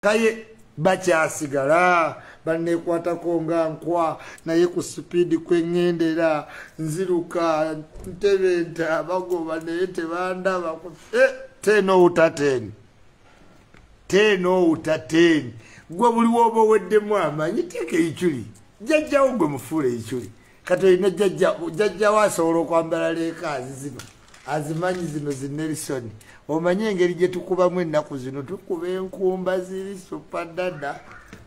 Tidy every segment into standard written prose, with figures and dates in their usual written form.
kaye bakyasigala bannekwatako nga nkwa naye ku sipiidi kweŋŋendera nziruka ntebenta bagoba naye tebandaba tenowutateni gwe buli woba oweddemu amanyi teeka Iculi jjajjawo gwe mufuula Iculi kati olina jjajjawo asobola okwambala leekaazi zino azimanyi zino zi Nelson omanyi engeri gye tukubamu ennaku zino tukuba enkumba ziri supadada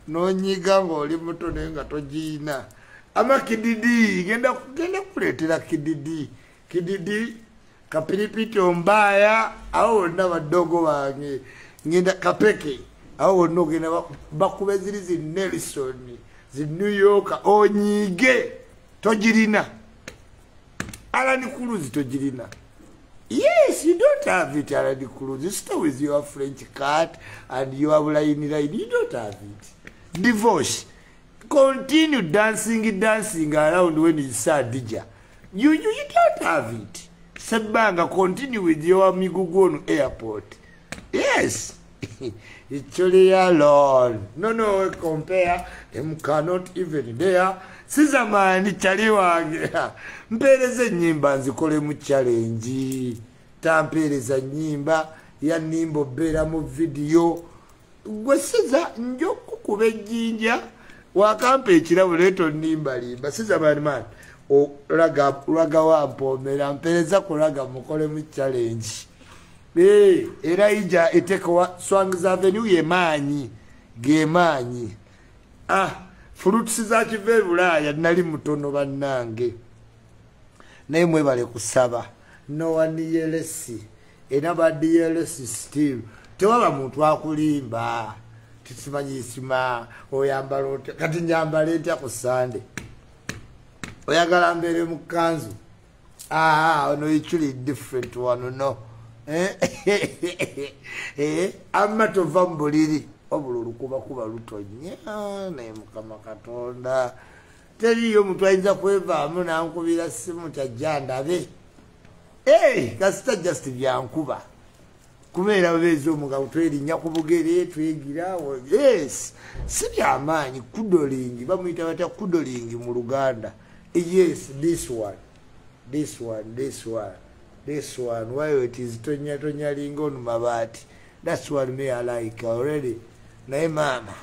n'onyiga ng'oli muto naye nga togiina ama kididi genda kuleetera kididi kapiripiti ombaaya awo wonna baddogo bange ngenda kapeke awo wonna ogenda bakube ziri zi Nelson zi New York onyiige togirina Alangiridde togirina. Yes, you don't have it, Alangiridde. You stay with your French cat and your line. You don't have it. Divorce. Continue dancing around when you say Jajja. You don't have it. Sebanga, continue with your Migugono airport. Yes. Iculi alone. No, compare. Them cannot even there. Sizamani chali wange. Mpereze nyimba nzikole mu challenge. Tampereza nyimba ya nimbo bera mu video. Gwe siza njoku kube jinja. Wakampe ekirabo leto nimba limba. Sizamani man. Ulaga wampomera. Mpereza kulaga mukole mu challenge. Era ija eteko Swangz Avenue gemanyi. Fruits za kive Bulaya nali mutono bannange. Naye mwebale kusaba. No one yelesi. Enabadi yelesi still. Tewaba muntu akulimba. Tisimanyisima. Oyambala kati nyambala ntya ku Sunday. Oyagala mbere mu kanzu. No Iculi different one no. Amma tova mbuliri. Obululu kuba lutonya naye Mukama Katonda teriyo muntu ayinza kwevaamu nankubira simu tajja ndabe kasita just byankuba kubeera bezo omugabo twerinnya ku bugere twegira yes si byamaanyi kudolingi bamuyita bata kudolingi mu Luganda yes this one why it is tonya lingo on mabati that's what me I like already. Naye mama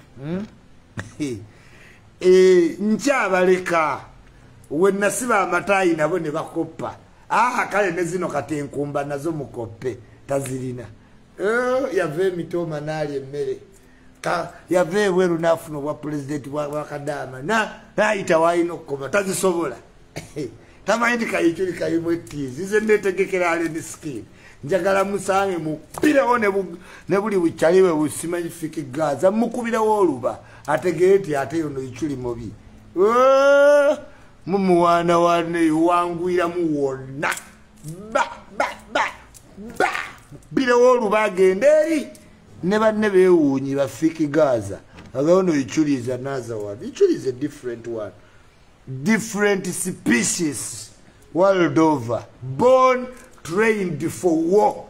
nchabaleka wenasiba amatayi nabo ne bakoppa kale nezino kati enkumba nazo mukoppe tazirina yave mitoma nali emmere yave weru nafuno wa president wa Kadama naita waino koma tazisobola tamanyi Iculi kayimwetizi ize netegekera ale ni skin njagala musange mupirawo ne buli bukyaliwe busimanyi fiki gaza mukubirawo oluba ategeeti ate yono Iculi mubi mumuwana wane wangwira muwona birawo oluba agenda eri ne banne beewuunyi bafiki gaza agawono Iculi is another one. Iculi is a different one, different species world over, born trained for war.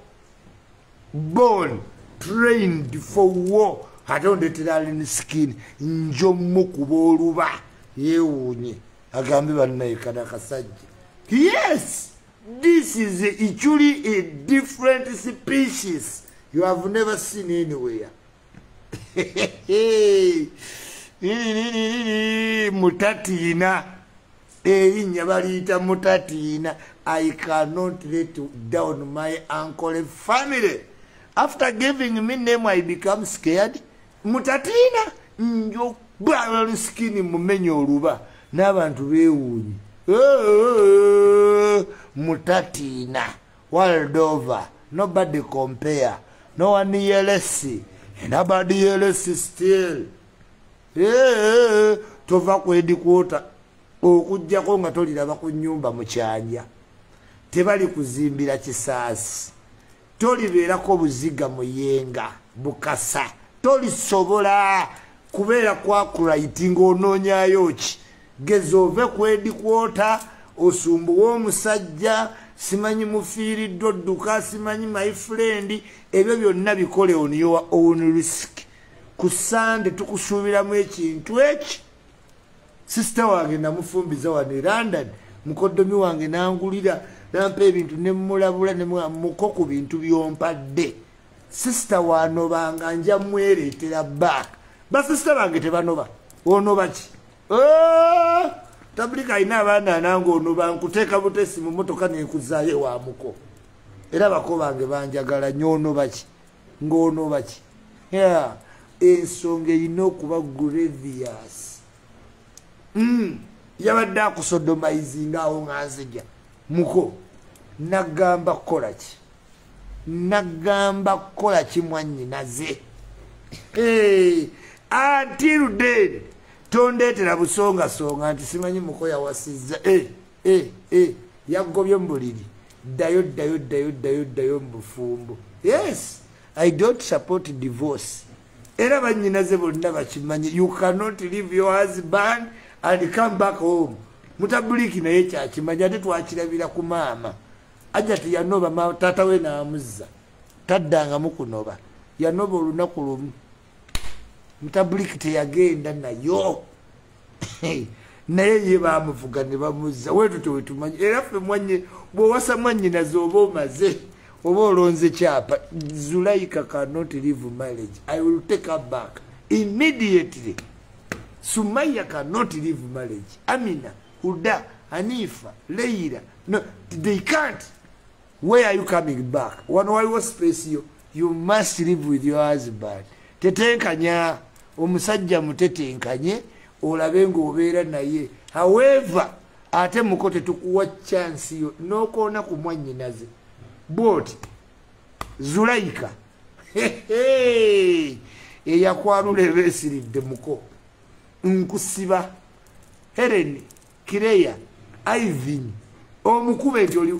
I don't let it all in the skin. Njomukuboruba. Yeuni. Agambi banaye kadakasaji. Yes! This is Iculi, a different species you have never seen anywhere. Mutatina. Mutatina. I cannot let down my uncle and family. After giving me name, I become scared. Mutatina, njo bwa skinny mumenyo ruba. N'abantu beewuunyi. Mutatina, world over. Nobody compare. No one yelesi. Nobody yelesi still. Tova kwedi kwota. Okujjako nga toliraba ku nnyumba mu kyanja. Tebali kuzimbira kisaasi. Tolibeerako buziga muyenga bukasa. Tolisobola kubeera kwakulaitinga onoonyayo ki. Geza ove kwedi kwota osumbuwa omusajja simanyi mufiiriddwa odduka simanyi my friend ebyo byonna bikole on your own risk. ku Sande tukusuubiramu ekintu eki. Sister wange namufumbiza wano e London, mukoddomi wange nangulira nampa ebintu ne mulabula ne muko ku bintu byompadde. Sister wano banga nja mwereetera back. Ba sister bange tebanoba. Onoba ki? Tabulika ina abaana nange onoba nkuteeka butesi mu motoka nekuzaayo wa muko. Era bako bange banjagala nnyo onoba ki? Ng'onoba ki? Yeah. Ensonga erina okuba grievous. Yabadde akusodomayizinga awo nga nzija muko nagamba kukola ki? Nagamba kukola ki mwannyinaze? Until then tondeetera busongasonga nti simanyi muko yawasizza. Yaggobye mu buliri ddayo mu bufumbo. Yes, I don't support divorce. Era bannyinaze bonna bakimanyi. You cannot leave your husband and come back home. Mutabuliki naye kyakimanya ate twakirabira ku maama. Ajja teyanoba taata we n'amuzza. Taddangamu kunoba. Yanoba olunaku lumu. Mutabuliki teyagenda nayo. Naye ye baamuvuga ne bamuzza. Wetu tewetumanyi. Era ffe mwanye bw'owasa mwannyinaze oba omaze. Oba olonze kyapa. Zulaika cannot leave marriage. I will take her back immediately. Sumaya cannot leave marriage. Amina, Huda, Hanifa, Leila. No, they can't. Where are you coming back? One why was space you must live with your husband. Tetenkanya, omusajja mutetenkanye, olabe ng'obeera naye. However, ate mukote tukuwa chance yo n'okoona ku mwannyinaze. But Zulaika eyakwalula ebeesiridde muko nkusiba Helen Kireya Ivan omukube nti oli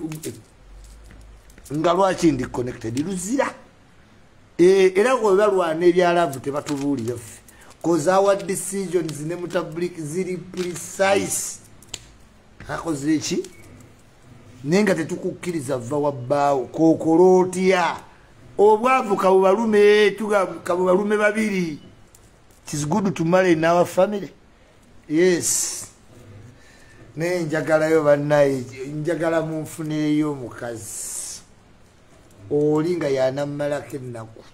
nga lwaki ndi connected luzira era bwebalwana ebyalavu tebatubuulira ffe cause our decisions ne mutabuliki ziri precise akoze eki nenga tetukukkiriza va wabbaawo kookolo otya obwavu kabubalume kabubalume babiri. It is good to marry in our family. Yes. Ne njagalayo bannaye njagala munfunireyo omukazi oli nga yanammalako ennaku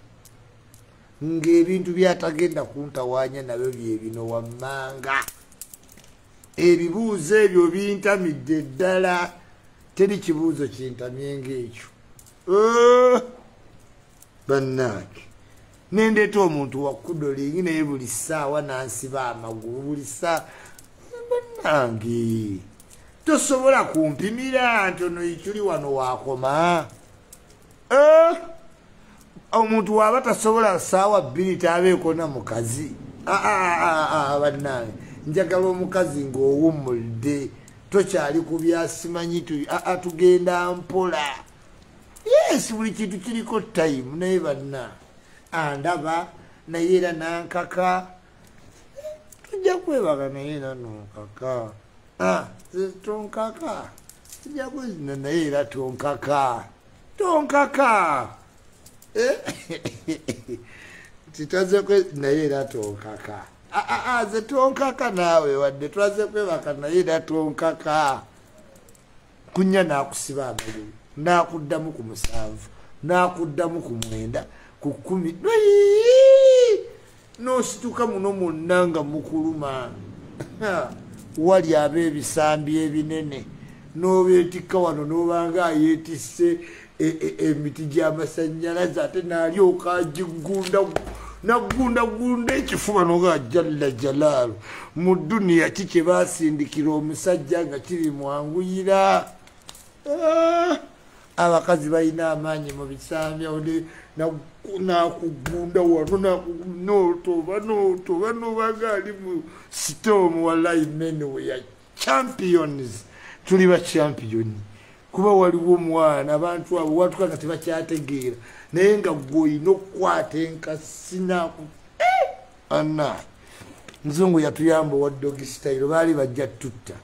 ng'ebintu byatagenda kuntawaanya nabyo bye bino wammanga. Ebibuuzo ebyo bintamidde ddala. Teri kibuuzo kintamye ng'ekyo. Bannange nendeeta omuntu wakudolingi naye buli ssaawa nansiba amagulu buli ssaawa. Bannange tosobola kumpimira nti ono Iculi wano wakoma. Omuntu waba tasobola ssaawa bbiri tabeeko na mukazi. Bannange njagala omukazi ng'owummulidde. Tokyali ku byasimanyi tugenda mpola. Yes, buli kintu kiriko time naye banna andaba naye era nankaka tujja kwebaka naye era nonkaka tonkaka tujja kwezina naye era tonkaka titwaze naye era tonkaka ze tonkaka naawe wadde twaze kwebaka naye era tonkaka. Kunya nakusiba amagulu nakuddamu ku 7 nakuddamu ku 9 ku 10 nosituka muno mwonna nga mukuluma. Wali ab'ebisambi ebinene n'obeetikka wano n'obanga yeetisse emiti gy'amasannyalaze ate n'alyoka agigunda nagunda ekifuba noga jalla jalaalu mu duniya kike baasindikira omusajja nga kiri mwanguyira. Abakazi balina amaanyi mu bisambi nakugunda wano notoba nobaga ali mu storm wallahi men we are champions. Tuli ba champion kuba waliwo omwana abantu abo watuka nga tebakyategeera naye nga gw'olina okukwata enkasi naku anna nzungu yatuyamba wa doggy style baali bajja tutta.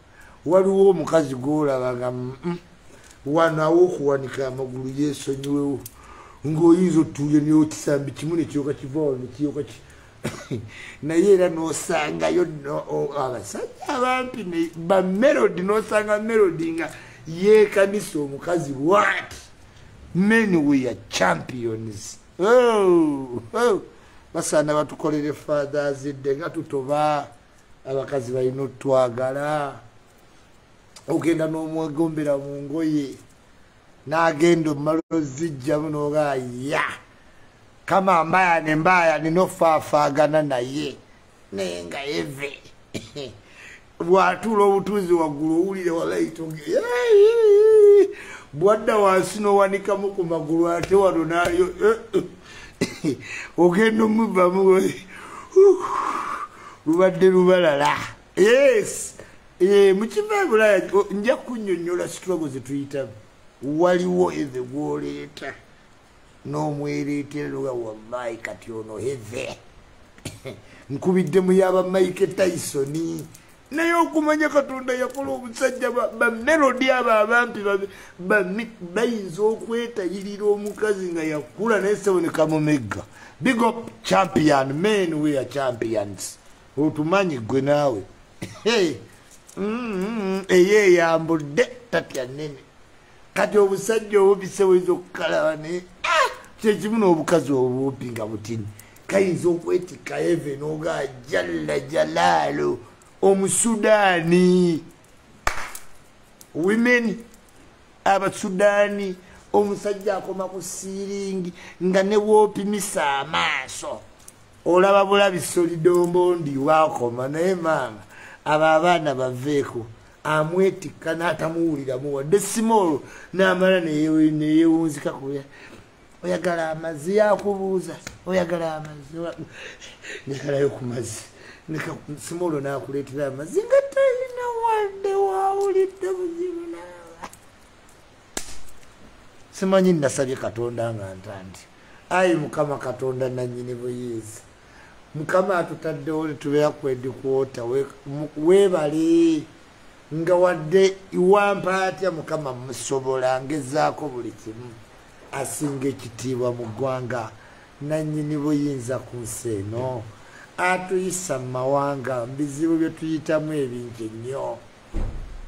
Waliwo omukazi gw'olabanga wano aw'okuwanika amagulu yeesonyiwewo ng'oyinza otuuye n'okisambi kimu ne kiyoka kivaawo ne kiyoka naye era n'osangayo abasajja abampi ba melody n'osanga melody nga yeekanisa omukazi what men we are champions. Basaana batukolere fathers day nga tutoba abakazi balina otwagala ogenda n'omwegombera mu ngoye n'agenda omumala ozijjamu n'oga ya kama mbaya ninofaafagana naye naye nga eve bw'atuula obutuuzi waggulu owulire walayitoge bwadda wansi n'owanikamu ku magulu ate wano nayo ogenda omuvamu lubadde lubalala. Yes, mukiva Bulaya nja kunnyonnyola struggle zetuyitamu. Waliwo eve gwoleeta n'omwereetera luga wallahi kati ono eve nkubidde mu yaba Mike Tyson naye okumanya Katonda yakola omusajja ba melody abo abampi bayinza okwetayirira omukazi nga yakula naye seboneka mumegga. Big up champion, men we are champions. Otumanyi gwe naawe eye yambudde tatya nene kati obusajja obubise buyinza okukalaba naye kyekimu n'obukazi obuupi nga butini kayinza okwetika eve n'oga jalla jalalo omusudaani women abasudaani omusajja akoma ku siiringi nga ne bwopimisa amaaso olaba bulabisa olidombondi wakoma naye maama abo abaana baveeko amwetikka n'atamuwuliramu wadde simolo n'amala neyewunzika kuya oyagala amazzi yakubuuza oyagala amazzi nekalayo ku mazzi simolo n'akuleetera amazzi nga talina wadde wawulidde buzibu naaba simanyi nasabye Katonda nga ntanti ayi Mukama Katonda nannyini buyinza Mukama atutaddewo netubeera kwedikwota weebale nga wadde iwampa atya Mukama musobola ngezaako buli kimu asinga ekitiibwa mu ggwanga nannyini buyinza ku nsi eno atuyisa mu mawanga bizibu bye tuyitamu ebingi ennyo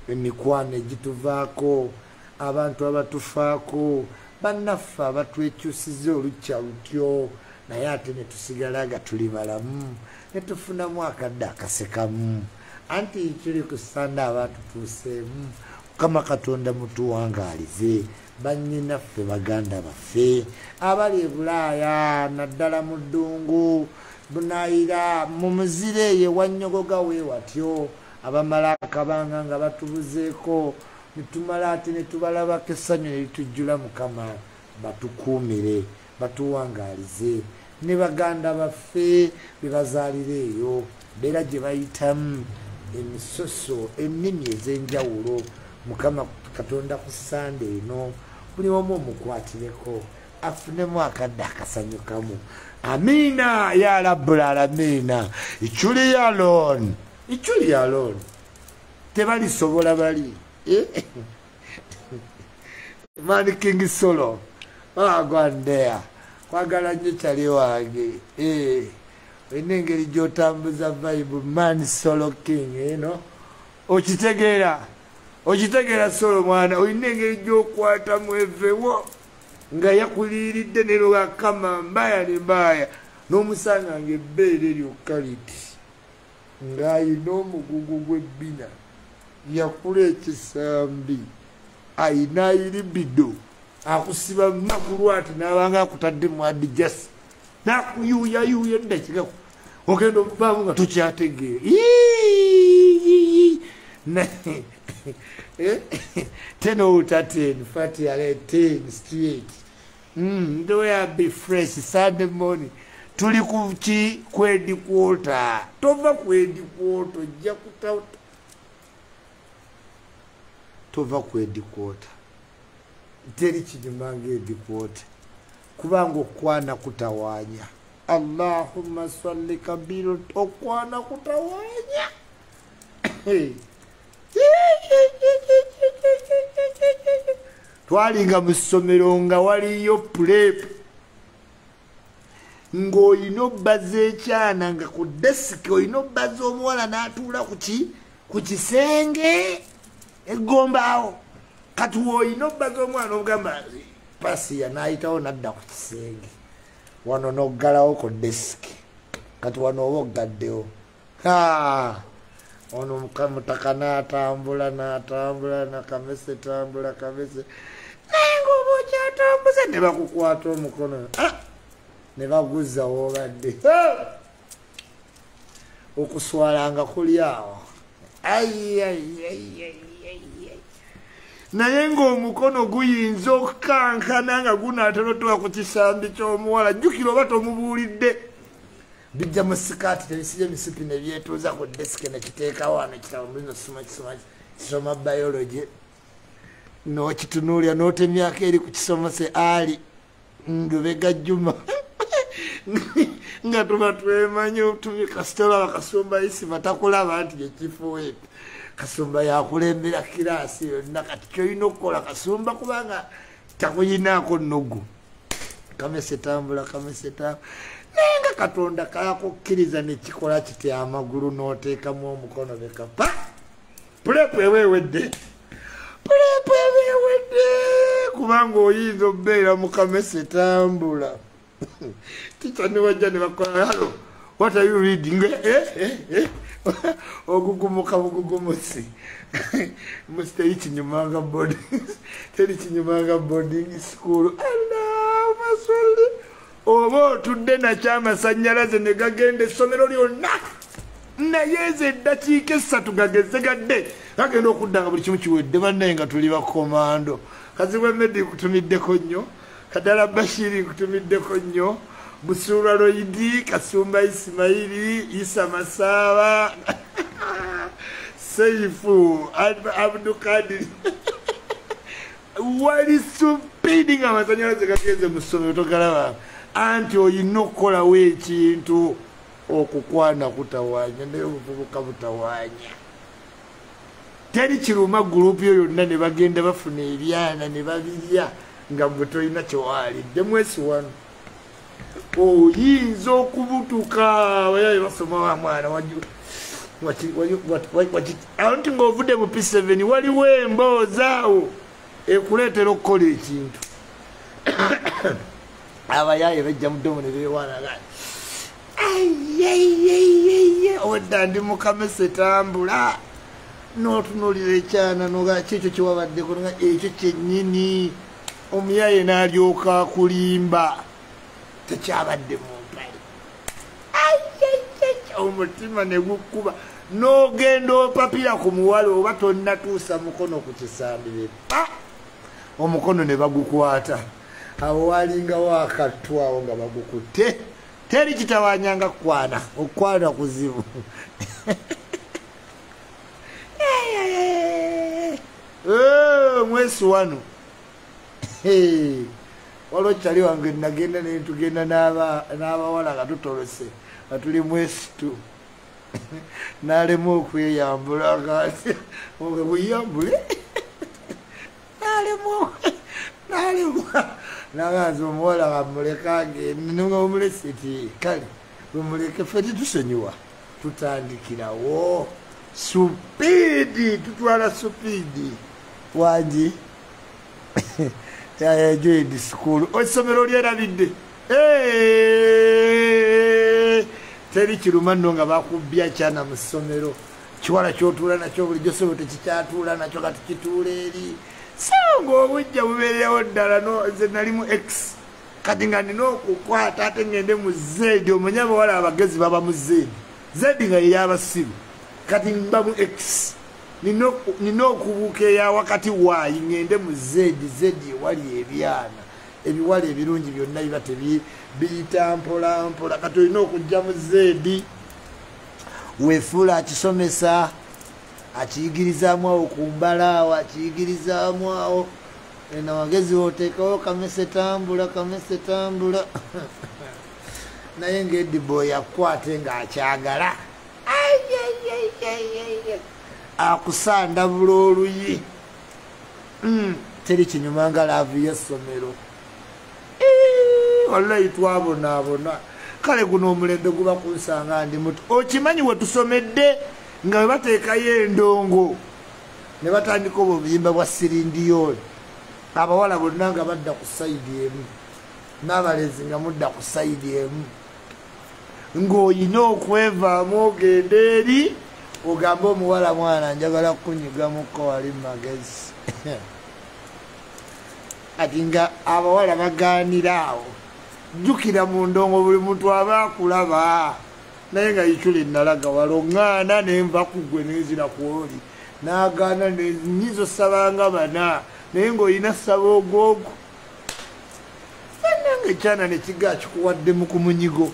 emikwano egituvaako abantu abatufaako bannaffe abatwekyusiza olukya lutyo naye ate netusigala nga tuli balamu netufunamu akadde akasekamu anti kiri ku sanda abatutuuseemu Mukama Katonda mutuwangaalize bannyinaffe baganda baffe abali e Bulaaya naddala mu ddungu bunayira mu muzire ye wannyogoga we watyo abamala akabanga nga batubuzeeko nitumala ate netubalabako essanyu neritujjula Mukama batukuumire batuwangaalize ne baganda baffe bebazaalira eyo beera gye bayitamu emisoso ennimi ez'enjawulo Mukama Katonda ku sande eno buli omu omukwatireko afunemu akadde akasanyukamu. Amina ya rabbul alamina. Iculi alone tebalisobola bali Mani King Solo agwandea kwagala nnyo kyali wange olina engeri gy'otambuza vibe Man Solo King eno okitegeera Solo mwana olina engeri gy'okwatamu evewo nga yakuliiridde neroga kama mbaya ne mbaya n'omusanga ng'ebbeere lyokka liti ng'ayina omugugu gw'ebbina yakula ekisambi ayina ayiribido akusiba magulu ati n'abanga akutadde mu adijasi n'akuyuuyayuuya eddakika ogenda okuvaamu nga tokyategeera 10 out 10 fati yale 10 straight ndo ya be fresh Sunday morning tuli kuchi kwedi kwota tova kwedi kwota ojja kutauta tova kwedi kwota teri kijimange edi kwota kubanga okwana kutawanya Allahumma salli kabiru okwana kutawanya twalinga mu ssomero nga waliyo pulepu ng'olina obbaza ekyana nga ku desiki olina obbaza omuwala n'atuula ku kisenge eggombaawo kati olina obbaza omwana obugamba pasiya n'ayitawo n'adda ku kisenge wano n'oggalawo ku desiki kati wano oba oggaddewo ono mutaka n'atambula nakamese tambula kamese naye ng'oba okyatambuza ne bakukwata omukono ne baguzza woobadde okuswalanga kuli awo naye ng'omukono guyinza okukankana nga gunaatolotoka ku kisambi ky'omuwala jjukira oba tomubuulidde bijja mu sikaati tebisije misipi ne byetuuza ku desike nekiteekawo wano kitabo mulino kisoma biology n'okitunuulira n'otemyako eri ku kisomose ali Lubega Juma nga tuba twemanyi otumye kasitola bakasumba isi batakulaba nti yekifuweetu kasumba yakulembera kiraasi yonna kati kyolina okukola kasumba kubanga takuyinaako nnogu kamese tambula naye nga Katonda kakukkiriza nekikola kiti amagulu n'oteekamu omukono bekapa pulepu eweewedde kubanga oyinza obeera mu kamese tambula ticha niwajja ne bakola halo what are you reading ogugumuka bugugumusi musteri kinyumanga boarding school Allah masoli oba otudde nakyamasanyalaze ne gagenda essomero lyonna nayeeze eddakiika 3 gagezegadde gagenda okuddanga buli kimu kiwedde bannaye nga tuli bakomando Kaziwe Medi kutumiddeko nnyo Kadala Bashiri kutumiddeko nnyo Busura Roidi Kasumba Ismaili Isa Masaba Seifu Abdul Qadir wali supidinga amasanyalaze gageze mu ssomero togalaba anti oyina okukolawo ekintu okukwana kutawaanya naye obuvubuka butawaanya teri kiruma gurupu yo yonna ne bagenda bafuna ebyana ne babirya nga bwe tolina kyewaalidde mwesi wano oyinza okubutuka bayaye basoma wa mwana anti ng'ovudde mu P7 waliwo emboozi ekuleetera okukola ekintu abayaye bajja mudomo ne beewaanaga odda ndi mu kamese tambula n'otunuulira ekyana noga kyekyo kiwabaddeko nga ekyo kyennyini omuyaye n'alyoka akulimba tekyabadde mu mpale omutima ne gukuba n'ogenda opapira ku muwala oba tonnatuusa mukono ku kisambi omukono ne bagukwata awo walingawo akattu awo nga bagukutte teri kitawaanyanga okwana kuzibu mwesi wano waliwo kyali wange nagenda netugenda n'abawala nga tutolose nga tuli mwesi tu nalemu okweyambula kati bweyambule nalemu naganza omuwala bamuleka agende omulesi ti kale bwemuleke fe titusonyiwa tutandikirawo supidi tutwala supidi wangi joined school essomero lyerabidde teri kiruma nno nga bakubbya kyana mu ssomero kiwala kyotuula nakyo bulijjo ssomero tekikyatuula nakyo kati kituula eri so ng'obujja bubeerewo ddala nze nali mu x kati nga nina okukwata ate ngende mu zedi omanyi abawala abagezi baba mu zedi nga yeyabasiru kati mba mu x nina okubuuka eya wakati waayi ngende mu zedi ewali ebyana ebiwala ebirungi byonna biba biyita mpolampola kati olina okujja mu zedi weefuula akisomesa akiyigirizaamu awo ku mbalaawo akiyigirizaamu awo ena wagezi oteekawo kamese tambula naye ng'edibo yakwate ng'akyagala akusandabula oluyi teri kinyuma nga laavu y'essomero wallahi twabonaabona kale guno omulembe guba kunsanga ndi muto okimanyi we tusomedde nga bwe bateekayo endongo ne batandika obuyimba bwa sirindiyoli abawala bonna nga badda ku sayidi emu n'abalezi nga mudda ku sayidi emu ng'olina okwevaamu ogenda eri ogambe omuwala mwana njagala kunyigamukko wali magezi ati nga abawala bagaanira awo jjukira mu ndongo buli muntu aba akulaba naye nga Iculi nalaga waloŋŋaana nenva ku ggwe nezira kwoli n'agaana nyizo sabanga bana naye ng'olina saba ogwogwo nange ekyana ne kiga kikuwadde mu kumunyigo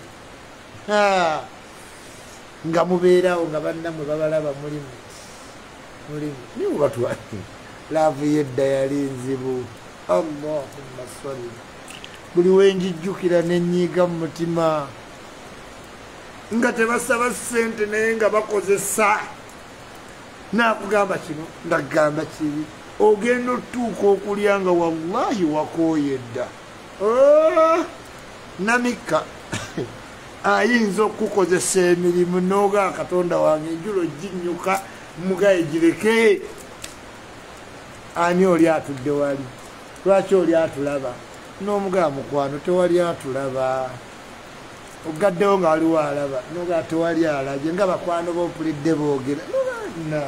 nga mubeerawo nga bannamwe babalaba mulimu niwe batwali laavu yedda yali nzibu allahumma salli buli wenjijjukira nenyiiga mu mutima nga tebasaba ssente naye nga bakozesa naakugamba kino ndagamba kiri ogenda otuuka okulya nga wallahi wakooyedda namika ayinza okukozesa emirimu nooga katonda wange enjulo ginnyuka mugaye gireke ani oli atudde wali lwaki oli atulaba n'omugaa mukwano tewali atulaba ogaddewo nga waliwo alaba noga tewali alabye nga bakwano boopulidde boogera nobana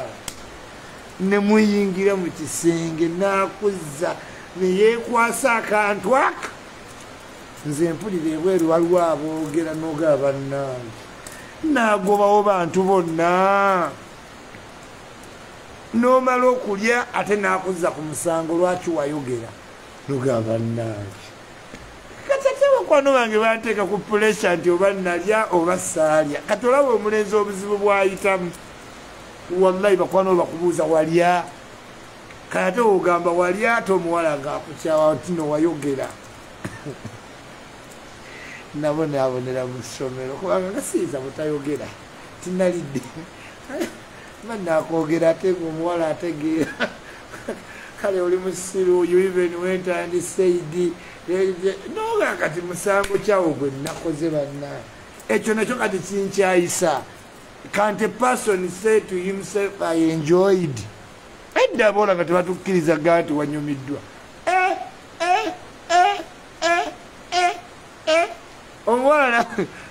ne muyingira mu kisenge naakuzza neyeekwasa akantu aka nze mpulira ebweru waliwo aboogera noga bannange naagobawo bantu bonna n'omala okulya ate naakuzza ku musango lwaki wayogera noga bannange kati bakwano bange banteeka ku puresha nti oba nalya oba saalya kati olaba omulenzi obuzibu bwayitamu wallahi bakwano bakubuuza walya kati ate ogamba walya ate omuwala ngaakukyawa tino wayogera nabo naabonera mu ssomero kubanga ngasiiza butayogera tinalidde banaakogera ate ngaomuwala ategeera kale oli musiru you even went and said noga kati musango kyawo gwe nakoze banna ekyo nakyo kati kinkyayisa. Can't a person say to himself I enjoyed edda bola nga tebatukkiriza gati wanyumiddwa omwana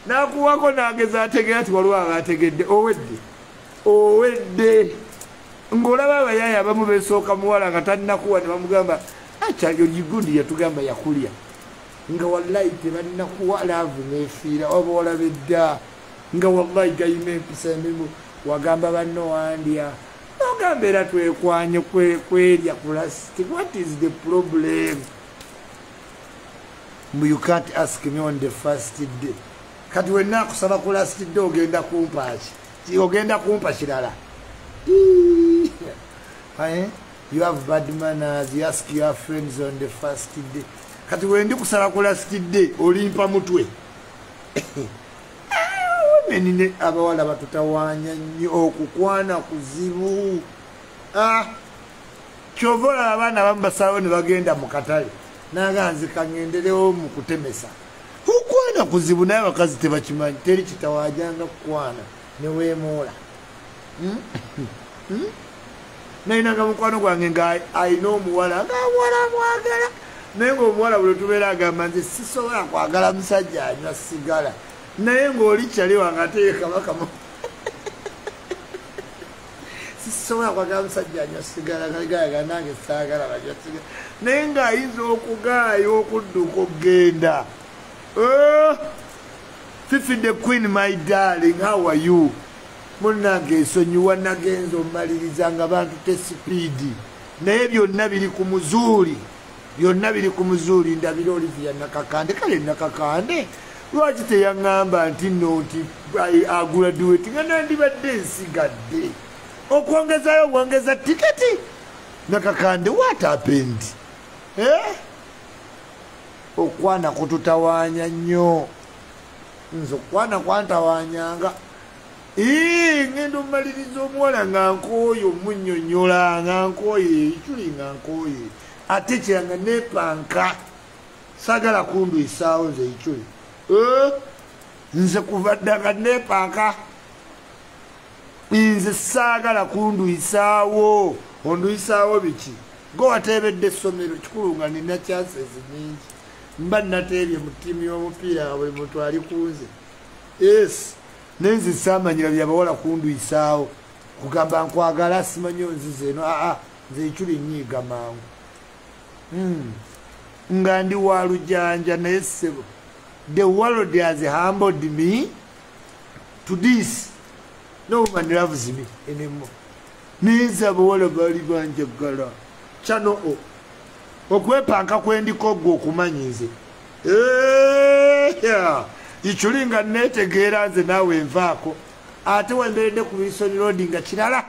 nakuwako nageza ategera ati waliwo abategedde owedde ng'olaba abayaya abamu besooka muwala nga talinakuwa ne bamugamba akyalyo gigundi yatugamba yakulya nga wallahi tebalinakuwa laavu neefiira oba olabedda nga wallahi gayima empisa emimu wagamba banno wandya ogamba era twekwanye kwerya plastic. What is the problem? You can't ask me on the first day. Kati wenna kusaba ku last day ogenda kumpa ki? Ogenda kumpa kirala. You have bad manners. You ask your friends on the first day. Kati wendi kusaba ku last day olimpa mutwe. Menine abawala batutawanya nnyo okukwana kuzibu. Kyovola abaana abamu basawo ne bagenda mu katale naganzi kangenderewo mu kutemesa. Kukwana kuzibu naye abakazi tebakimanyi teri kitawajanga kukwana ne weemoola. Nayinanga mukwano gwange nga ayina omuwala nga muwala mwagala naye ng'omuwala buli tubeera agamba nze sisobola kwagala musajja anywa sigala naye ng'oli kyali wange ate kabaka sisobola kwagala musajja anywa sigala galaga nange saagala banywa sigala naye ng'ayinza okugaayo okudduka okgenda. Fifi the Queen, my darling, how are you? Munange ensonyiwa nagenza omaliriza nga bantu tesipiidi naye byonna biri ku muzuuli ndabira Olivia Nakakande. Kale Nakakande lwaki teyaŋŋamba nti no nti aguladuweti nga nandibadde nsigadde okwongezayo obwongeza tiketi. Nakakande what happened? Okwana kututawaanya nnyo, nze okwana kwantawanyanga. Ngenda omaliriza omuwala nga nkooye omunnyonnyola nga nkooye Iculi nga nkooye ate kyanga nepanka saagala kundwisaawo nze Iculi. nze kuva ddaka neepaaka nze saagala kunduyisaawo onduyisaawo biki gwe wateebedde essomero kikulu nga nina chances nyingi mba nateebye mu ttiimu y'omupiira nga buli muntu ali kunze yes naye nze saamanyira byabawala kunduyisaawo kugamba nkwagala simanyi onzize eno nze Iculi nyiiga mangu nga ndi wa lujanja naye ssebo the world has humbled me to this. No woman loves me anymore. Naye abawala baali banjagala kyano okwepanka kwendiko gwe okumanyi nze Iculi nga neetegeera nze naawe envaako ate wemberedde ku Wilson Road nga kirala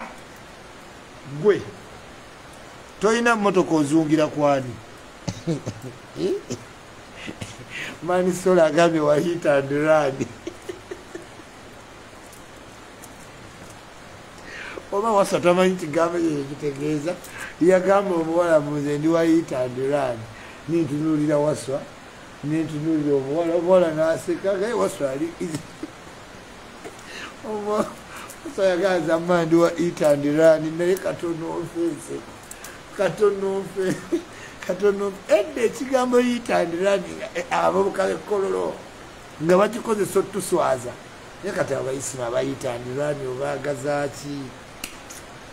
gwe toyina mmotoka ozungira kwani Manisola agambye wa hit and run oba wasa tamanyi kigambo kitegeeza yagamba omuwala muze ndi wa hit and run nintunuulira waswa nintunuulira omuwala n'aseka gaye waswa ali waswa yaganza mma ndi wa hit and run naye katono ofense katono edde ekigambo hit and run abavubuka b'ekkololo nga bakikozesa otuswaza naye kati abayisimu aba hit and run obaagazaaki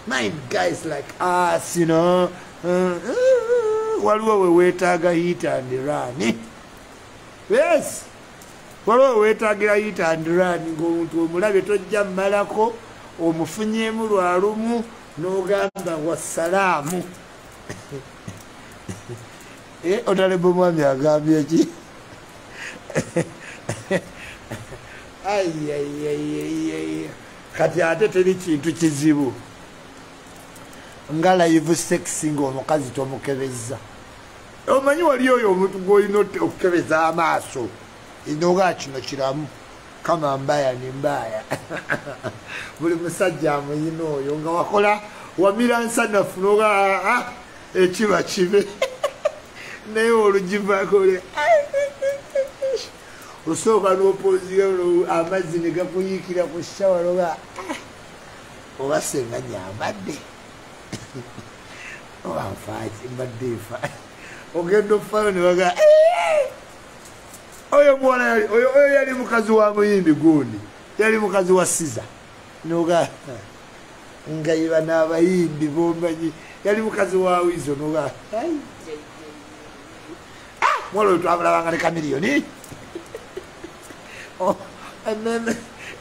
mind guys like us, you know. Waliwo we weetaaga hit and run. Yes. Waliwo weetaagira hit and run ng'omuntu omulabe tojja mmalako omufunyeemu lwalumu n'ogamba wassalaamu. Honorable Mwami agambye ki? Kati ate teri kintu kizibu nga live sex ng'omukazi tomukebeza. Omanyi wali oyo omuntu gw'olina okukebeza amaaso inoga kino kiramu kama mbaya ni mbaya. Buli musajja amuyina oyo nga wakola wamira nsanafu noga ekiba kibe naye olugivaako osooka n'opoziga amazzi ne gakuyiikira ku shawa noga oba senga nyamadde obanfaaki mbadde nfa ogenda okufayo ne baga oyo muwala oyo yali mukazi wa muyimbi gundi yali mukazi wa siza noga nga iba n'abayimbi bomanyi yali mukazi wa wizo noga mwala oyo twabulabanga ne kamiliyoni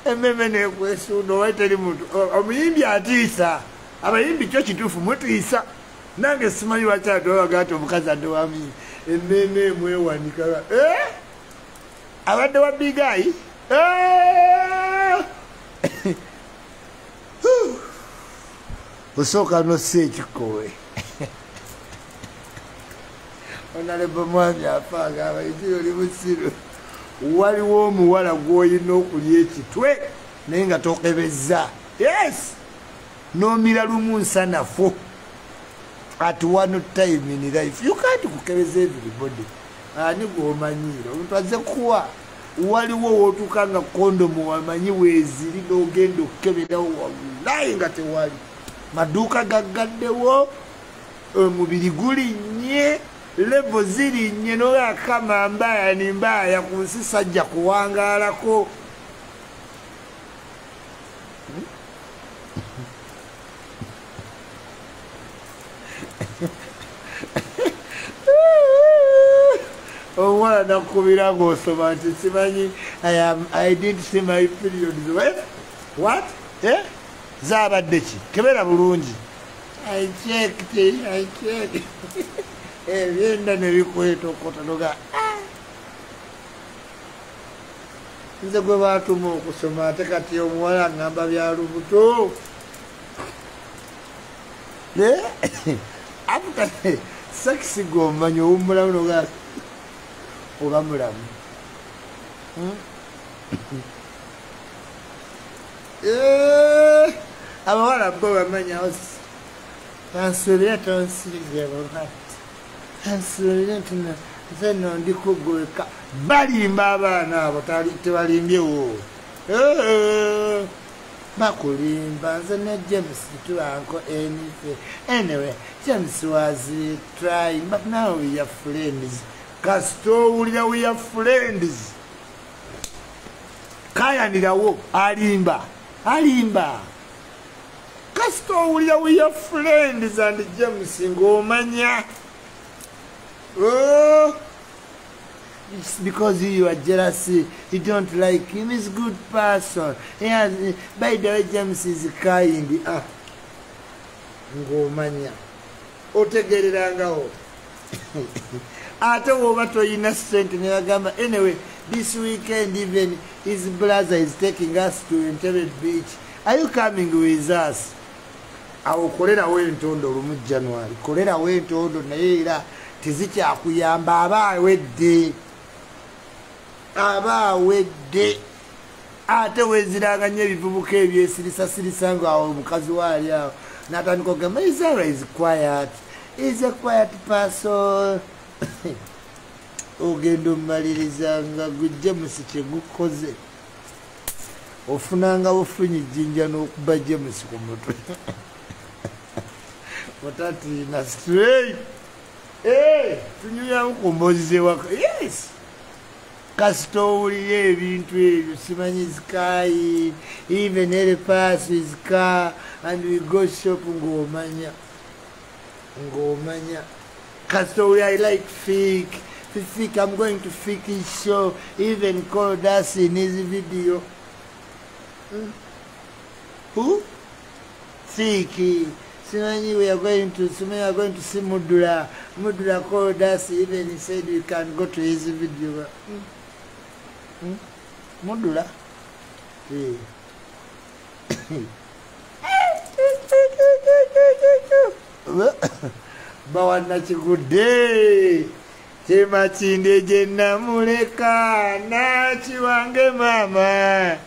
emmeme nekwesunda oba teri muntu omuyimbi atiisa abayimbi kyo kituufu mutiisa nange simanyi lwaki atobaga ati omukazi adde wa muyimbi emmeme emwewanika abadde wa bigayi osooka nossa ekikowe Honorable Mwami afanga abayizi oli musiru waliwo omuwala gw'olina okulya ekitwe naye nga tokebeza yes nomira lumu nsanafu at one time in life you can't kukebeza everybody ani gw'omanyire omuntu azze kuwa waliwo wootuuka nga kondomu wamanyi weeziri n'ogenda okukeberawo wallahi nga tewali maduuka gaggaddewo omubiri gulinnye levo zirinnye noyakama mbaya ni mbaya ku nsi sajja kuwangaalako omuwala nakukubira ng'osoma nti simanyi I didn't see my periods. What? Zaabadde ki kebera bulungi I checked ebyenda ne bikwetokota noga nze gwe baatuma okusoma ate kati omuwala ngamba bya lubuto afuta sekisi gwomanyi owumulamu noga oba mulamu abawala bo bamanyawo answerera tonsirize ati answerera ntina Seno ndikugweka balimba abaana abo tebalimbyewo bakulimba nze ne James tulanko anything. Anyway, James was trying, but now we are friends. Kasitowulira we are friends. Kayanirawo alimba kasitowulira we are friends and James ng'omanya. It's because you are jealous. You don't like him. He's a good person. Has, by the way, James is kind. Ngomanya. Otegererangaho. Ate woba toyina strength nebagamba. Anyway, this weekend even his brother is taking us to Entebbe Beach. Are you coming with us? Awo kolerawo entondo lumu January. Kolerawo entondo naye era tezikyakuyamba abawedde ate weziraganya ebivubuka ebyesirisasirisa ng'awo omukazi waali awo n'atandika okugamba Zara is quiet, is a quiet person. Ogenda omumaliriza nga gwe James kye gukoze ofunanga bufunyi jjinja n'okuba James ku mutwe otati na straight. Tunyuya mukombozi waka. Yes. Kasitowulira ebintu ebyo simanyi zikayi even ele pass is car and we go shop ng'omanya. Kasitowulira I like fake. I'm going to fake his show. Even called us in his video. Who? Fake. Simanyi we are going to see Mudula. Mudula called us, even he said we can go to his video. Mudula? Yeah. Bawana chikude. Chema chinde jena muleka na chiwange mama.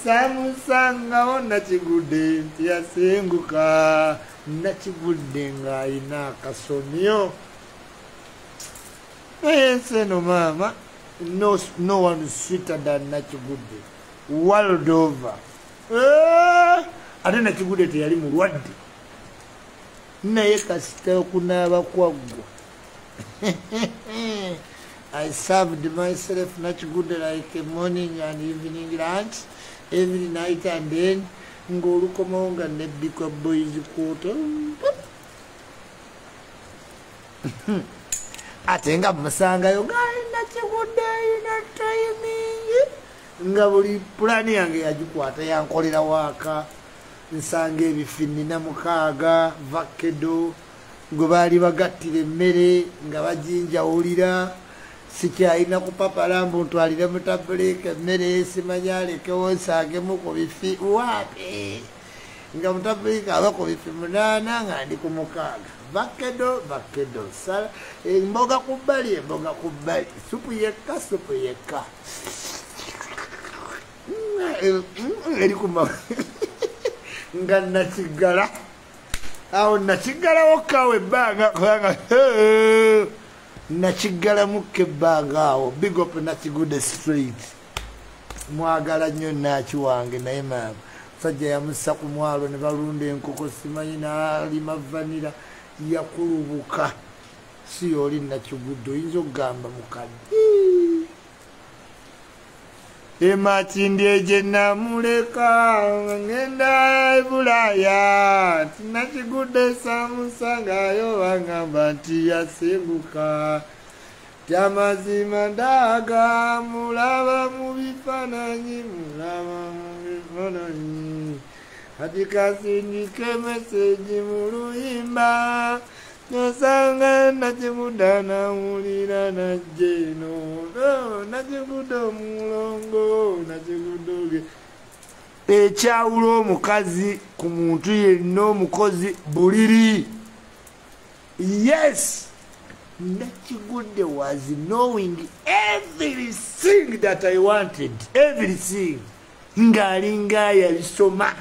Samusanga ona chigude yasenguka nachigude nga ina kasomyo. Yes, no mama. No one is sweeter than Nachigude. World over. Ate Nachigude teyali mulwadde. Naye kasita okunaaba kwaggwa. I served myself Nachigude like a morning and evening lunch. Every night and then ng'olukomawo nga nebbikwa boys quarter. Ate nga musangayo Nachigude ina timing. Nga buli pulani yange yagikwata yankolera waaka. Nsanga ebifini na mukaaga vakedo gwe baali bagattira emmere nga bajinjawulira. Sikyalina kupapala mbu ntwalire mutabulika emmere simanya alekewo nsangemu ku bifi wapi nga mutabulika aba ku bifi 8 nga ndi ku 6 vakedo sala emboga ku bbali supu yekka eri kuma nga nakigala awo nakigala wokkawo ebbanga kubanga nachigala muke bangao big up Nachigude street mwagala nnyo nakiwange naye mama sajja yamussa ku mwalo ne balunda enkoko simanyi n'alima vanira yakulubuka si oli Nachigude oyinza okugamba mukadde emakindi gye namuleka ngenda Bulaya Nachigude samusangayo wangamba nti yasenguka tyamazima ndaga mulaba mu bifaananyi kati kasindike meseji mu luyimba nosanga Nachigude anawulira najjeno Nachigude omulongo Nachigude ekyawula omukazi ku muntu yenna omukozi buliri. Yes, Nachigude was knowing everything that I wanted, everything ng'alinga yalisoma.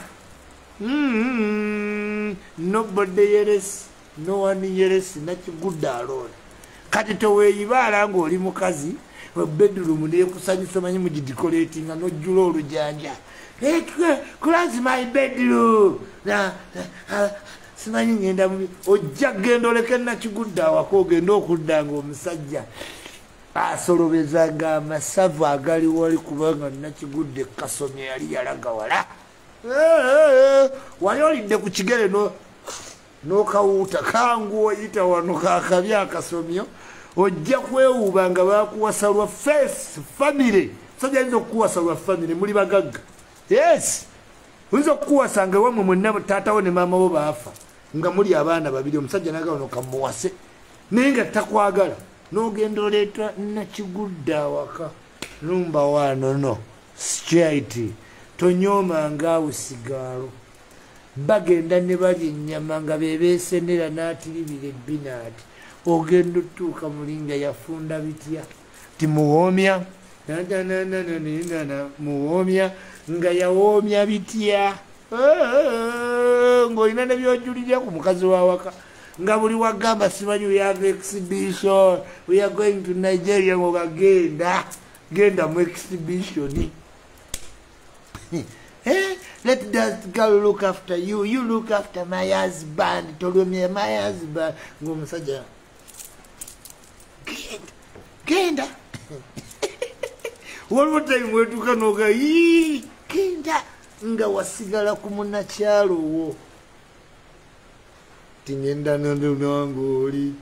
Nobody else, no one else, Nachigude alone. kati toweeyibaala ng'oli mukazi bedroom neekusanyusa manyi mugidikoletinga nojjula olujanja close my bedroom simanyi ngenda ojja genda oleka nakigudde awaka ogenda okudda ng'omusajja asolobezanga amasavu agali wali kubanga nakigudde kasomye yali yalaga wala wali olidde ku kigere n'okawuuta kangu oyita wano kakabya akasomyo ojja kwewuuba nga bakuwasa lwa family musajja ayinza okukuwasa lwa family muli bagagga yes oyinza okukuwasa nga wamwe mwenna taatawo ne maama bo baafa nga muli abaana babiri omusajja nagala nokamuwase naye nga takwagala n'ogenda oleeta nakigudde awaka numba wanono straight tonyoomanga awo sigaalo bagenda ne balya ennyama nga bebeesenera n'atiribira ebbinaati ogenda otuuka mulinga yafunda bitya timuwoomya muwoomya nga yawoomya bitya ng'olina ne byojulirya ku mukazi wawaka nga buli wagamba simanyi we have exhibition we are going to Nigeria ng'ogagenda genda mu exhibition let that girl look after you, you look after my husband. Tolomye my husband. Ngomusajja genda waliwo time wetuuka noga genda nga wasigala ku munnakyalo wo tingenda nonangooli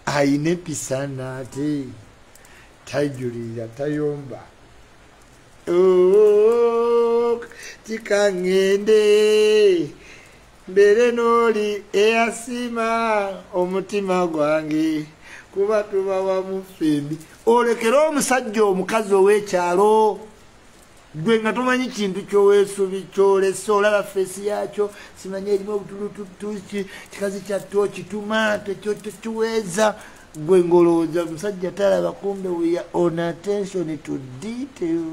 ayina episana ate tajulira tayomba tikangende mbere noli eyasima omutima gwange kuba tuba wamu fembi olekera omusajja omukazi ow'ekyalo gwe nga tomanyi kintu kyoweesubi kyolesa olaba feesi yakyo simanyi erimu obutulututu kikazi kya tooki tuma tekiweeza gwe ngolowooza musajja talaba kumbe we are on attention to detail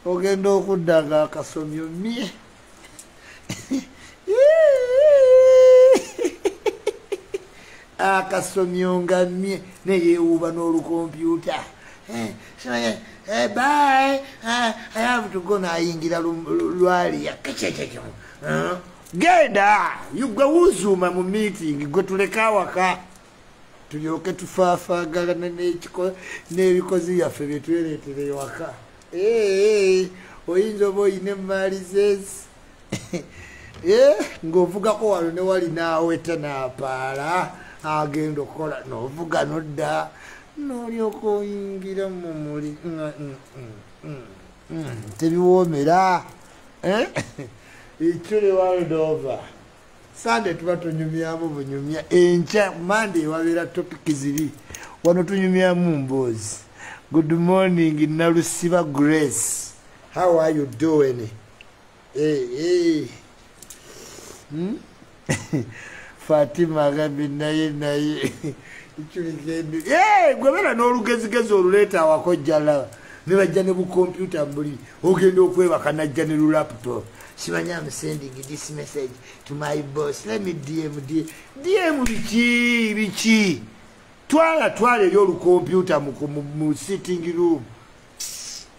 ogenda okudda nga akasomyo mye akasomyo nga mye neyeewuuba n'olukompyuta bye I have to go nayingira lwaliya genda gwe wuzuuma mu meeting gwe tuleka awaka tulyoke tufaafaagana n'ebikozi byaffe byetwereetera ewaka oyinza oba oyina emaali zeezi ng'ovugako wano ne wali naaweta n'apaala agenda okukola n'ovuga nodda n'olyoka oyingira mu muli tebiwoomera Iculi world over Sunday tuba tunyumyamu bunyumya enkya Monday wabeera topic ziri wano tunyumyamu mboozi. Good morning Nalusiba Grace, how are you doing? Fatima Gabi naye gwebera n'olugezigezi oluleeta awakojjala ne bajja ne bu computer mbuli ogenda okwebaka najja ne laptop. Simanyi I'm sending this message to my boss. Let me DM biki twala eri olukompyuta mu sitting room.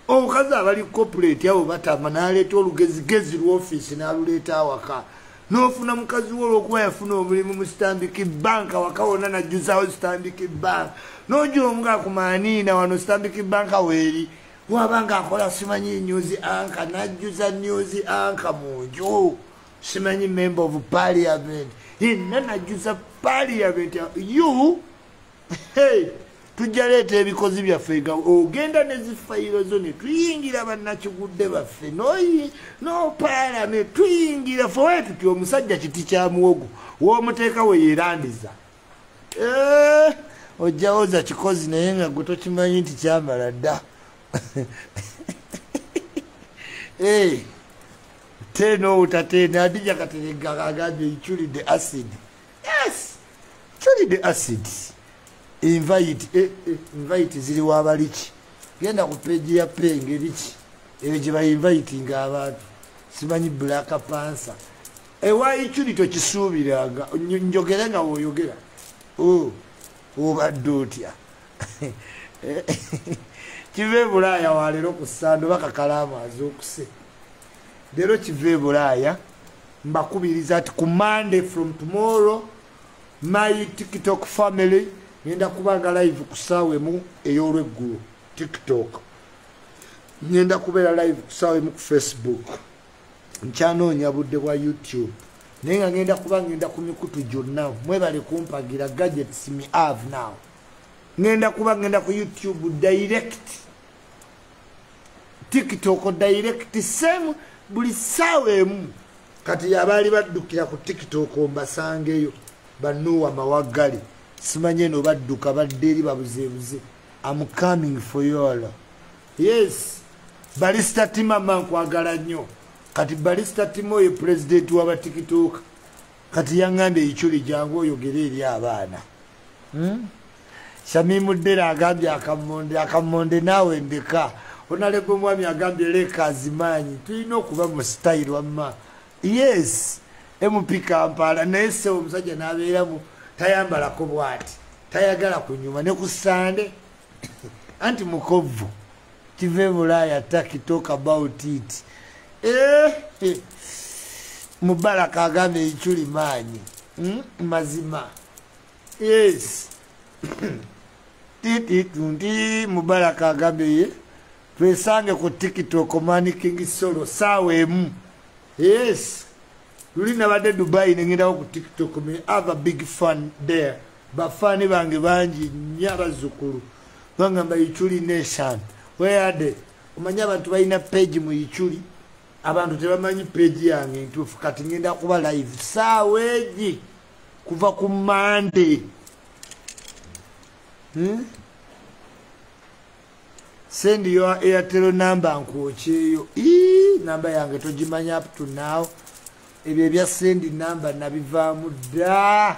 Omukazi abali corporate abo batama n'aleeta olugezigezi lw'office n'aluleeta awaka. N'ofuna mukazi wo olw'okuba yafuna omulimu mu Stanbic Bank awaka wonna najjuzawo Stanbic Bank. N'ojja omu ng'akumaaniina wano Stanbic Bank weeri. Wabanga akola simanyi news anchor najjuza news anchor mu nju. Simanyi member of parliament. Yenna najjuza parliament. You hey, tujaleeta ebikozi byaffe nga ogenda nezifayiro zo ne tuyingira bannakigudde baffe nopaala ne tuyingira fe wetu ti omusajja kiti kya muwogo w'omuteeka we yeerandiza ojjawoza kikozi naye nga gwe tokimanyi nti kyamala dda teno utatene Adija Katerega agambye Iculi the acid. Yes, Iculi the acid. Invite ziri wabaliki. Genda ku page ya penge lichi. ebyo gye bayinvitinga abantu simanyi Black Panther ewa Iculi tokisuubiranga njogera nga woyogera obadde otya kiva e Bulaaya waleero ku ssando bakakalamazi okuse leero kiva e Bulaaya mbakubiriza ati ku Monday from tomorrow my TikTok family ngenda kubanga live ku ssaawa emu ey'olweggulo TikTok ngenda kubeera live ku ssaawa emu ku Facebook nkyanoonya budde bwa YouTube naye nga ngenda kuba ngenda ku mikutu gyonna mwebale kumpagira gadgets me have now ngenda kuba ngenda ku YouTube direct TikTok direct same buli ssaawa emu kati abaali baddukira ku TikTok mbasangeyo banuwa mawagali simanye no badduka badde eri babuzeebuze I'm coming for you all yes Barista Timama nkwagala nnyo kati Barista Timo ye president wa TikTok kati yangande Iculi jangu oyogere eri abaana Shamimu Ddera agambye akamonde nawe ndeka onalebo mwami agambye leka azimanyi tulina okuba mu style wamma yes MP Kampala naye se omusajja n'abeeramu tayambalako bwati tayagala kunyuma ne ku Sande anti mukovu kive Bulaaya talk about it Mubaraka agambye Iculi maanyi mazima yes titi Mubaraka agambye ye twesange ku TikTok Mani King Solo ssaawa emu yes lulina badde Dubai nengendawo ku TikTok me have a big fun there bafani bange bangi nnyo abazzukulu bangamba Iculi nation where are they omanyi abantu balina page mu Iculi abantu tebamanyi page yange ntuufu kati ngenda kuba live ssaawa egi kuva ku Monday send your Airtel number nkwocheyo namba yange togimanya up to now ebyo bya send number nabivaamu dda